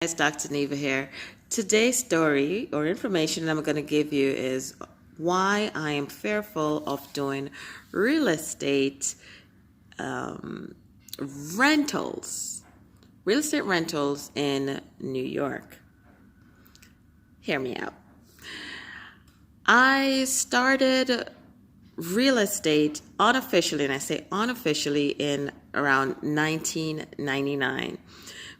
It's Dr. Neva here. Today's story or information that I'm going to give you is why I am fearful of doing real estate rentals. Real estate rentals in New York. Hear me out. I started real estate unofficially, and I say unofficially, in around 1999.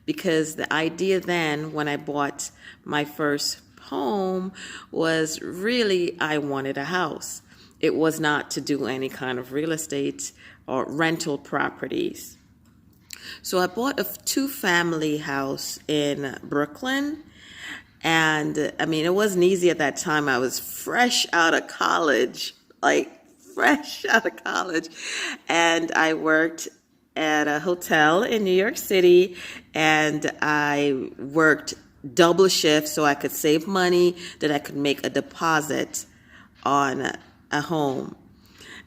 Because the idea then, when I bought my first home, was really I wanted a house. It was not to do any kind of real estate or rental properties. So I bought a two-family house in Brooklyn. And it wasn't easy at that time. I was fresh out of college, And I worked at a hotel in New York City, and I worked double shift so I could save money, that I could make a deposit on a home.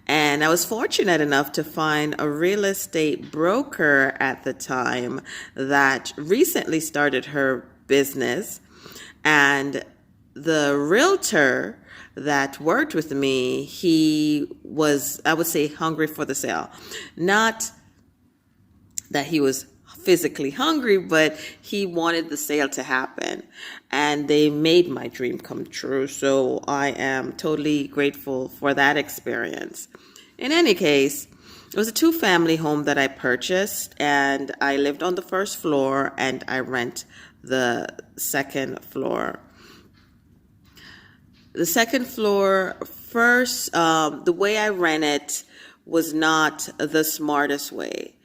And I was fortunate enough to find a real estate broker at the time that recently started her business. And the realtor that worked with me, he was, I would say, hungry for the sale. Not that he was physically hungry, but he wanted the sale to happen. And they made my dream come true. So I am totally grateful for that experience. In any case, it was a two-family home that I purchased, and I lived on the first floor and I rent the second floor. The second floor, first, the way I rent it was not the smartest way.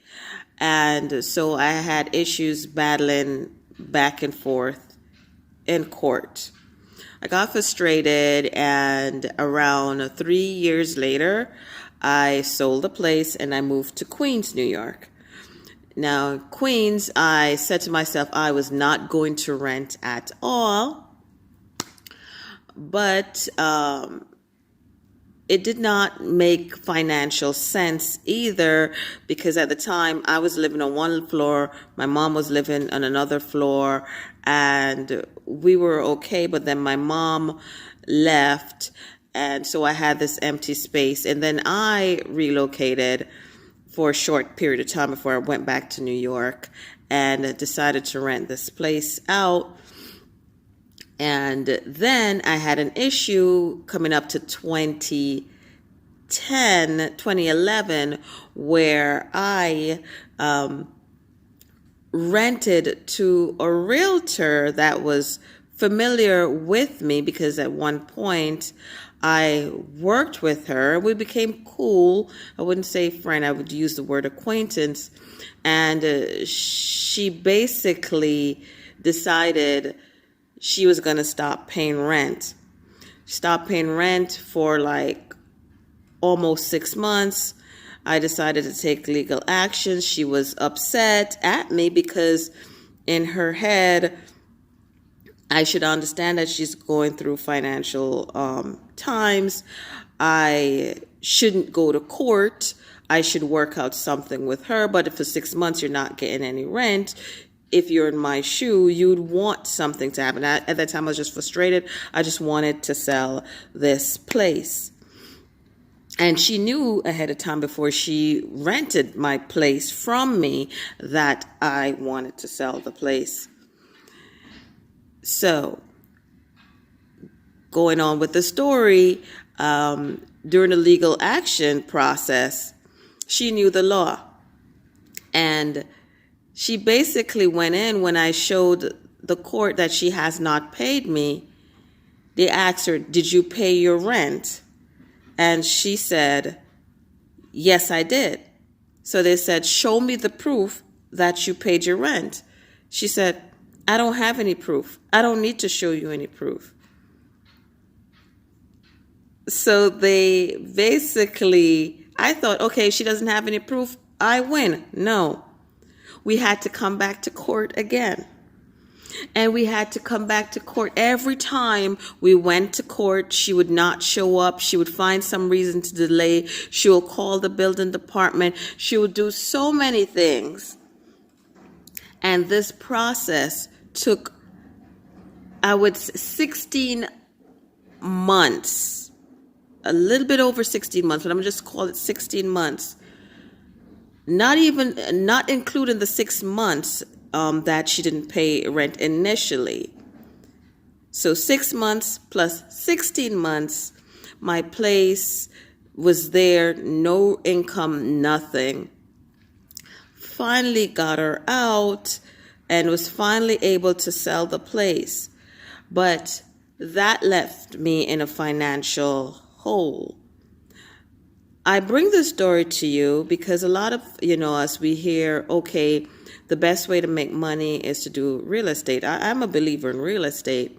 And so I had issues battling back and forth in court. I got frustrated, and around 3 years later, I sold the place and I moved to Queens, New York. Now, Queens, I said to myself I was not going to rent at all, but it did not make financial sense either, because at the time I was living on one floor, my mom was living on another floor, and we were okay, but then my mom left, and so I had this empty space, and then I relocated for a short period of time before I went back to New York and decided to rent this place out. And then I had an issue coming up to 2011, where I rented to a realtor that was familiar with me, because at one point I worked with her. We became cool. I wouldn't say friend, I would use the word acquaintance. And she basically decided she was going to stop paying rent. Stopped paying rent for like almost 6 months. I decided to take legal action. She was upset at me because in her head, I should understand that she's going through financial times. I shouldn't go to court. I should work out something with her. But if for 6 months you're not getting any rent, if you're in my shoe, you'd want something to happen. At that time, I was just frustrated. I just wanted to sell this place. And she knew ahead of time, before she rented my place from me, that I wanted to sell the place. So, going on with the story, during the legal action process, she knew the law. And she basically went in, when I showed the court that she has not paid me, they asked her, "Did you pay your rent?" And she said, "Yes, I did." So they said, "Show me the proof that you paid your rent." She said, "I don't have any proof. I don't need to show you any proof." So they basically, I thought, okay, she doesn't have any proof, I win. No. We had to come back to court again. And we had to come back to court. Every time we went to court, she would not show up. She would find some reason to delay. She will call the building department. She would do so many things. And this process took, I would say, 16 months, a little bit over 16 months, but I'm just call it 16 months. Not including the 6 months that she didn't pay rent initially. So 6 months plus 16 months, my place was there, no income, nothing. Finally got her out and was finally able to sell the place. But that left me in a financial hole. I bring this story to you because a lot of, us, we hear, okay, the best way to make money is to do real estate. I'm a believer in real estate,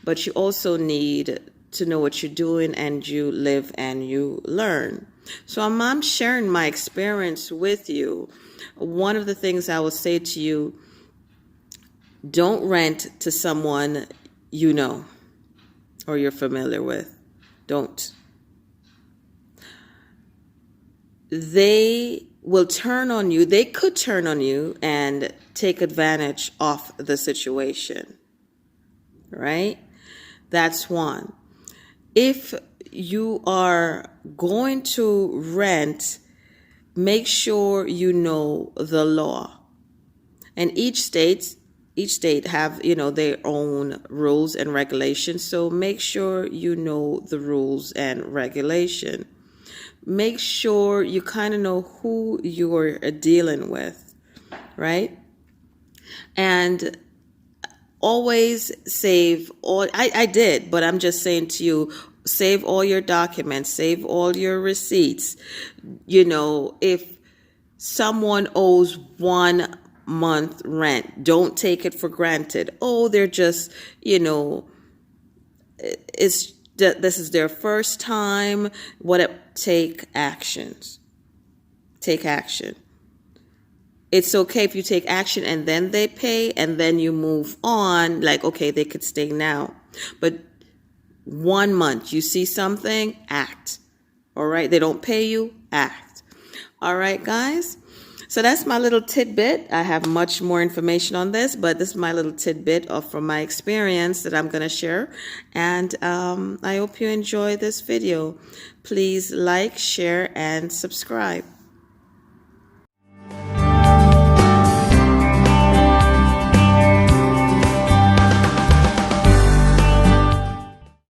but you also need to know what you're doing, and you live and you learn. So I'm sharing my experience with you. One of the things I will say to you, don't rent to someone you know or you're familiar with. Don't. They will turn on you. They could turn on you and take advantage of the situation, right? That's one. If you are going to rent, make sure you know the law. And each state have, their own rules and regulations. So make sure you know the rules and regulation. Make sure you kind of know who you're dealing with, right? And always save all, I did, but I'm just saying to you, save all your documents, save all your receipts. If someone owes 1 month rent, don't take it for granted. Oh, they're just, this is their first time. Take actions. Take action. It's okay if you take action and then they pay and then you move on. Like, okay, they could stay now. But 1 month, you see something, act. All right, they don't pay you, act. All right, guys. So that's my little tidbit. I have much more information on this, but this is my little tidbit from my experience that I'm going to share. And I hope you enjoy this video. Please like, share, and subscribe.